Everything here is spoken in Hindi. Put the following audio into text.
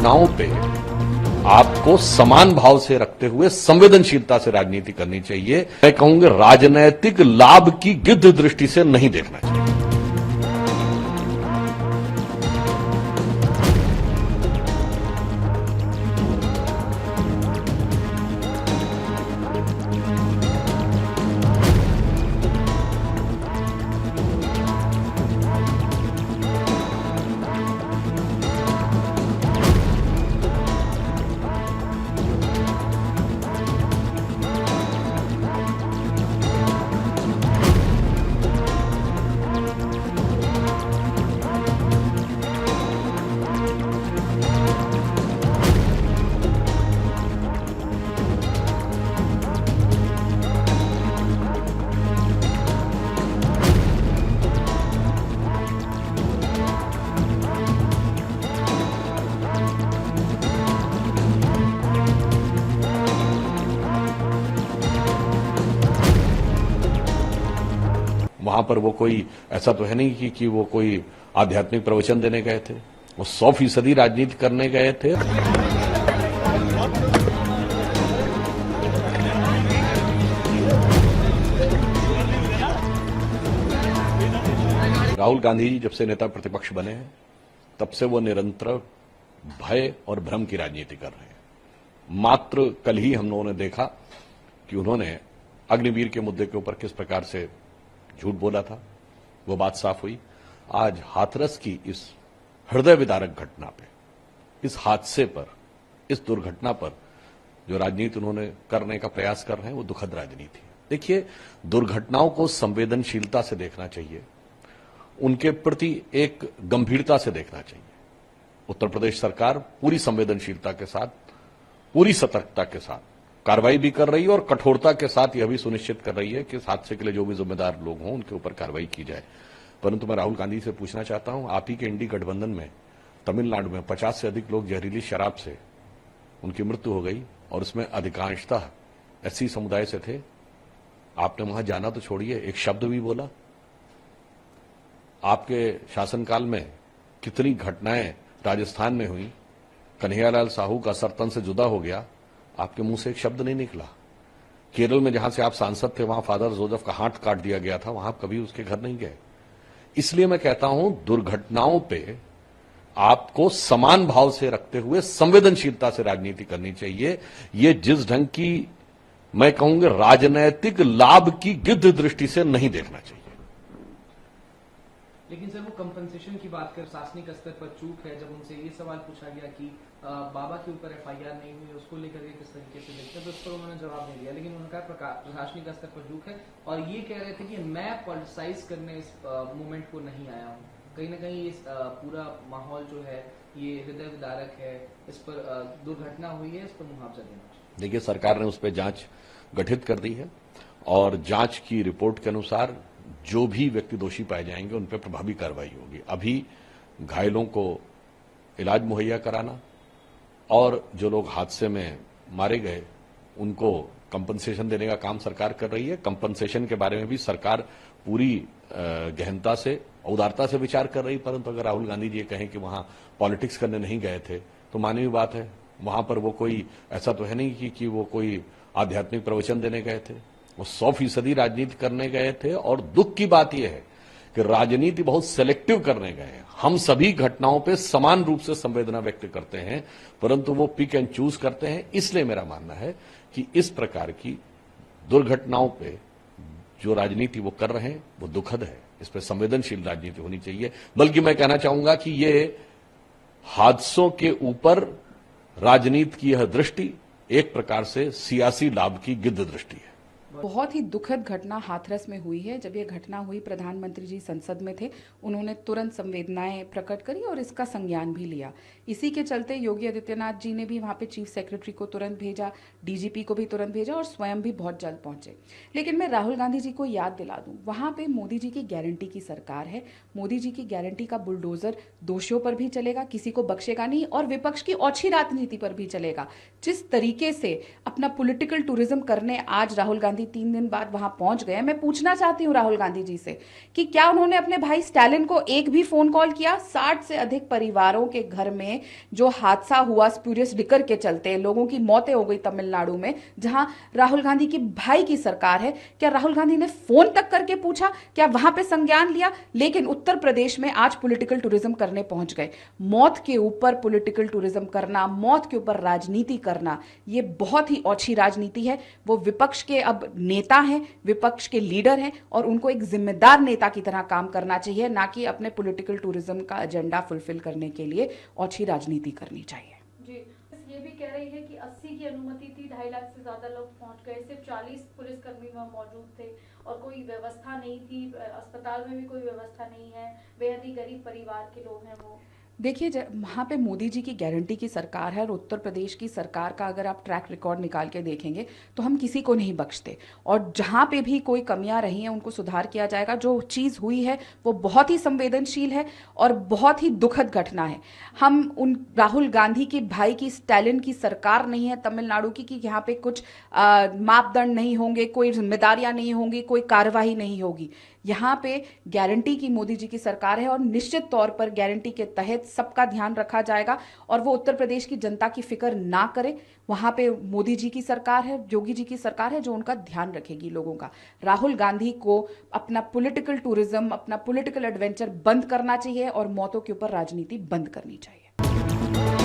दुर्घटनाओं पे आपको समान भाव से रखते हुए संवेदनशीलता से राजनीति करनी चाहिए। मैं कहूंगा राजनैतिक लाभ की गिद्ध दृष्टि से नहीं देखना चाहिए। वहां पर वो कोई ऐसा तो है नहीं कि वो कोई आध्यात्मिक प्रवचन देने गए थे। वो 100% राजनीति करने गए थे। राहुल गांधी जी जब से नेता प्रतिपक्ष बने हैं तब से वो निरंतर भय और भ्रम की राजनीति कर रहे हैं। मात्र कल ही हम लोगों ने देखा कि उन्होंने अग्निवीर के मुद्दे के ऊपर किस प्रकार से झूठ बोला था, वो बात साफ हुई। आज हाथरस की इस हृदय विदारक घटना पे, इस हादसे पर, इस दुर्घटना पर जो राजनीति उन्होंने करने का प्रयास कर रहे हैं वो दुखद राजनीति है। देखिए, दुर्घटनाओं को संवेदनशीलता से देखना चाहिए, उनके प्रति एक गंभीरता से देखना चाहिए। उत्तर प्रदेश सरकार पूरी संवेदनशीलता के साथ, पूरी सतर्कता के साथ कार्रवाई भी कर रही है और कठोरता के साथ यह भी सुनिश्चित कर रही है कि इस हादसे के लिए जो भी जिम्मेदार लोग हों उनके ऊपर कार्रवाई की जाए। परंतु मैं राहुल गांधी से पूछना चाहता हूं, आप ही के इंडी गठबंधन में तमिलनाडु में 50 से अधिक लोग जहरीली शराब से उनकी मृत्यु हो गई और उसमें अधिकांशतः एससी समुदाय से थे। आपने वहां जाना तो छोड़िए, एक शब्द भी बोला? आपके शासनकाल में कितनी घटनाएं राजस्थान में हुई, कन्हैयालाल साहू का सरतन से जुदा हो गया, आपके मुंह से एक शब्द नहीं निकला। केरल में जहां से आप सांसद थे वहां फादर जोसेफ का हाथ काट दिया गया था, वहां आप कभी उसके घर नहीं गए। इसलिए मैं कहता हूं दुर्घटनाओं पे आपको समान भाव से रखते हुए संवेदनशीलता से राजनीति करनी चाहिए। ये जिस ढंग की मैं कहूंगा राजनैतिक लाभ की गिद्ध दृष्टि से नहीं देखना चाहिए। लेकिन सर, वो कंपनसेशन की बात कर प्रशासनिक स्तर पर चूक है। जब उनसे ये सवाल पूछा गया कि बाबा के ऊपर एफआईआर नहीं हुई, उसको लेकर के किस तरीके से देखते हैं, तो उस पर उन्होंने जवाब नहीं दिया। लेकिन उन्होंने कहा प्रशासनिक स्तर पर चूक है और ये कह रहे थे कि मैं पॉलिटिसाइज करने इस मूवमेंट को नहीं आया हूँ। कहीं ना कहीं इस पूरा माहौल जो है ये हृदय विदारक है, इस पर दुर्घटना हुई है, इस पर मुआवजा देना चाहिए। देखिए, सरकार ने उस पर जांच गठित कर दी है और जांच की रिपोर्ट के अनुसार जो भी व्यक्ति दोषी पाए जाएंगे उन पर प्रभावी कार्रवाई होगी। अभी घायलों को इलाज मुहैया कराना और जो लोग हादसे में मारे गए उनको कंपनसेशन देने का काम सरकार कर रही है। कंपनसेशन के बारे में भी सरकार पूरी गहनता से, उदारता से विचार कर रही। परंतु अगर राहुल गांधी जी कहें कि वहां पॉलिटिक्स करने नहीं गए थे तो मानवीय बात है। वहां पर वो कोई ऐसा तो है नहीं कि वो कोई आध्यात्मिक प्रवचन देने गए थे। वो 100% राजनीति करने गए थे और दुख की बात यह है कि राजनीति बहुत सेलेक्टिव करने गए हैं। हम सभी घटनाओं पे समान रूप से संवेदना व्यक्त करते हैं, परंतु वो पिक एंड चूज करते हैं। इसलिए मेरा मानना है कि इस प्रकार की दुर्घटनाओं पे जो राजनीति वो कर रहे हैं वो दुखद है। इस पर संवेदनशील राजनीति होनी चाहिए। बल्कि मैं कहना चाहूंगा कि ये हादसों के ऊपर राजनीति की यह दृष्टि एक प्रकार से सियासी लाभ की गिद्ध दृष्टि है। बहुत ही दुखद घटना हाथरस में हुई है। जब ये घटना हुई, प्रधानमंत्री जी संसद में थे, उन्होंने तुरंत संवेदनाएं प्रकट करी और इसका संज्ञान भी लिया। इसी के चलते योगी आदित्यनाथ जी ने भी वहां पे चीफ सेक्रेटरी को तुरंत भेजा, डीजीपी को भी तुरंत भेजा और स्वयं भी बहुत जल्द पहुंचे। लेकिन मैं राहुल गांधी जी को याद दिला दूं, वहां पे मोदी जी की गारंटी की सरकार है। मोदी जी की गारंटी का बुलडोजर दोषियों पर भी चलेगा, किसी को बख्शेगा नहीं और विपक्ष की ओछी राजनीति पर भी चलेगा। जिस तरीके से अपना पॉलिटिकल टूरिज्म करने आज राहुल गांधी जी 3 दिन बाद वहां पहुंच गए। मैं पूछना चाहती हूं राहुल गांधी जी से कि क्या उन्होंने अपने भाई स्टालिन को एक भी फोन कॉल किया? 60 से अधिक परिवारों के घर में जो हादसा हुआ स्प्यूरियस लिकर के चलते, लोगों की मौतें हो गई तमिलनाडु में, जहां राहुल गांधी की भाई की सरकार है, क्या राहुल गांधी ने फोन तक करके पूछा? क्या वहां पे संज्ञान लिया? लेकिन उत्तर प्रदेश में आज पॉलिटिकल टूरिज्म करने पहुंच गए। मौत के ऊपर पॉलिटिकल टूरिज्म करना, मौत के ऊपर राजनीति करना, ये बहुत ही ओछी राजनीति है। वो विपक्ष के अब नेता हैं, विपक्ष के लीडर हैं और उनको एक जिम्मेदार नेता की तरह काम करना चाहिए, ना कि अपने पॉलिटिकल टूरिज्म का एजेंडा फुलफिल करने के लिए ओछी राजनीति करनी चाहिए। जी, ये भी कह रही है कि 80 की अनुमति थी, 2.5 लाख से ज्यादा लोग पहुंच गए, सिर्फ 40 पुलिसकर्मी वहां मौजूद थे और कोई व्यवस्था नहीं थी, अस्पताल में भी कोई व्यवस्था नहीं है, बेहद ही गरीब परिवार के लोग हैं वो। देखिए, वहाँ पे मोदी जी की गारंटी की सरकार है और उत्तर प्रदेश की सरकार का अगर आप ट्रैक रिकॉर्ड निकाल के देखेंगे तो हम किसी को नहीं बख्शते और जहाँ पे भी कोई कमियां रही हैं उनको सुधार किया जाएगा। जो चीज़ हुई है वो बहुत ही संवेदनशील है और बहुत ही दुखद घटना है। हम उन राहुल गांधी के भाई की स्टालिन की सरकार नहीं है तमिलनाडु की कि यहाँ पे कुछ मापदंड नहीं होंगे, कोई जिम्मेदारियां नहीं होंगी, कोई कार्यवाही नहीं होगी। यहाँ पे गारंटी की मोदी जी की सरकार है और निश्चित तौर पर गारंटी के तहत सबका ध्यान रखा जाएगा और वो उत्तर प्रदेश की जनता की फिक्र ना करे। वहां पे मोदी जी की सरकार है, योगी जी की सरकार है जो उनका ध्यान रखेगी लोगों का। राहुल गांधी को अपना पॉलिटिकल टूरिज्म, अपना पॉलिटिकल एडवेंचर बंद करना चाहिए और मौतों के ऊपर राजनीति बंद करनी चाहिए।